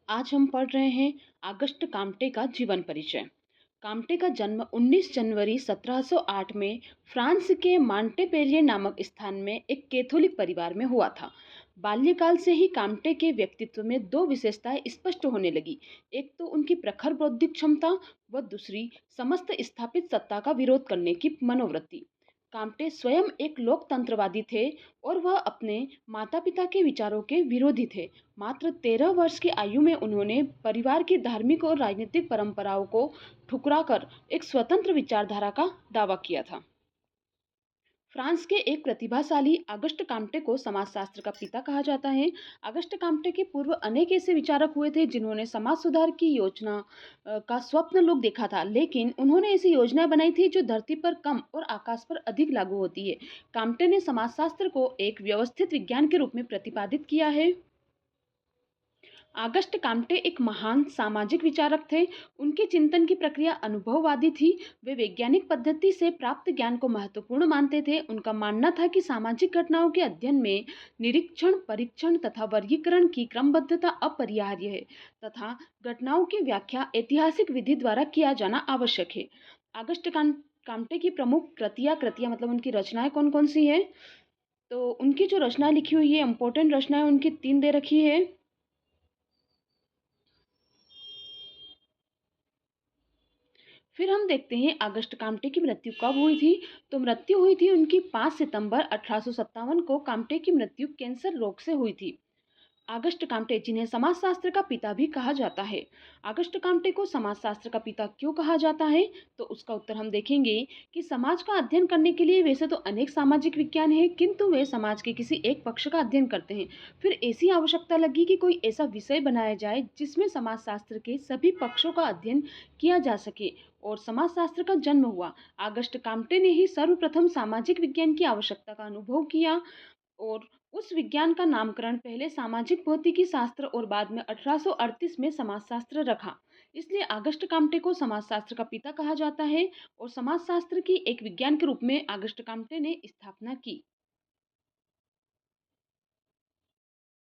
आज हम पढ़ रहे हैं आगस्ट काम्टे का जीवन परिचय। काम्टे का जन्म 19 जनवरी 1708 में फ्रांस के मांटेपेलियर नामक स्थान में एक कैथोलिक परिवार में हुआ था। बाल्यकाल से ही काम्टे के व्यक्तित्व में दो विशेषताएं स्पष्ट होने लगी। एक तो उनकी प्रखर बौद्धिक क्षमता व दूसरी समस्त स्थापित सत्ता का विरोध करने की मनोवृत्ति। काम्टे स्वयं एक लोकतंत्रवादी थे और वह अपने माता-पिता के विचारों के विरोधी थे। मात्र 13 वर्ष की आयु में उन्होंने परिवार की धार्मिक और राजनीतिक परंपराओं को ठुकराकर एक स्वतंत्र विचारधारा का दावा किया था। फ्रांस के एक प्रतिभाशाली अगस्ट काम्टे को समाजशास्त्र का पिता कहा जाता है। अगस्ट काम्टे के पूर्व अनेक ऐसे विचारक हुए थे जिन्होंने समाज सुधार की योजना का स्वप्न लोग देखा था, लेकिन उन्होंने ऐसी योजनाएं बनाई थी जो धरती पर कम और आकाश पर अधिक लागू होती है। काम्टे ने समाजशास्त्र को एक व्यवस्थित विज्ञान के रूप में प्रतिपादित किया है। आगस्ट काम्टे एक महान सामाजिक विचारक थे। उनके चिंतन की प्रक्रिया अनुभववादी थी। वे वैज्ञानिक पद्धति से प्राप्त ज्ञान को महत्वपूर्ण मानते थे। उनका मानना था कि सामाजिक घटनाओं के अध्ययन में निरीक्षण, परीक्षण तथा वर्गीकरण की क्रमबद्धता अपरिहार्य है तथा घटनाओं की व्याख्या ऐतिहासिक विधि द्वारा किया जाना आवश्यक है। काम्टे की प्रमुख कृतियां मतलब उनकी रचनाएं कौन कौन सी है? तो उनकी जो रचनाएं लिखी हुई है, इंपॉर्टेंट रचनाएं उनकी 3 दे रखी है। फिर हम देखते हैं अगस्ट काम्टे की मृत्यु कब हुई थी। तो मृत्यु हुई थी उनकी 5 सितंबर 1857 को। काम्टे की मृत्यु कैंसर रोग से हुई थी। अगस्ट काम्टे, जिन्हें समाजशास्त्र का पिता भी कहा जाता है। अगस्ट काम्टे को समाजशास्त्र का पिता क्यों कहा जाता है? तो उसका उत्तर हम देखेंगे कि समाज का अध्ययन करने के लिए वैसे तो अनेक सामाजिक विज्ञान है, किंतु वे समाज के किसी एक पक्ष का अध्ययन करते हैं। फिर ऐसी आवश्यकता लगी कि कोई ऐसा विषय बनाया जाए जिसमें समाजशास्त्र के सभी पक्षों का अध्ययन किया जा सके, और समाजशास्त्र का जन्म हुआ। अगस्ट काम्टे ने ही सर्वप्रथम सामाजिक विज्ञान की आवश्यकता का अनुभव किया और उस विज्ञान का नामकरण पहले सामाजिक भौतिकी शास्त्र और बाद में 1838 में समाजशास्त्र रखा। इसलिए अगस्ट काम्टे को समाजशास्त्र का पिता कहा जाता है और समाजशास्त्र की एक विज्ञान के रूप में अगस्ट काम्टे ने स्थापना की।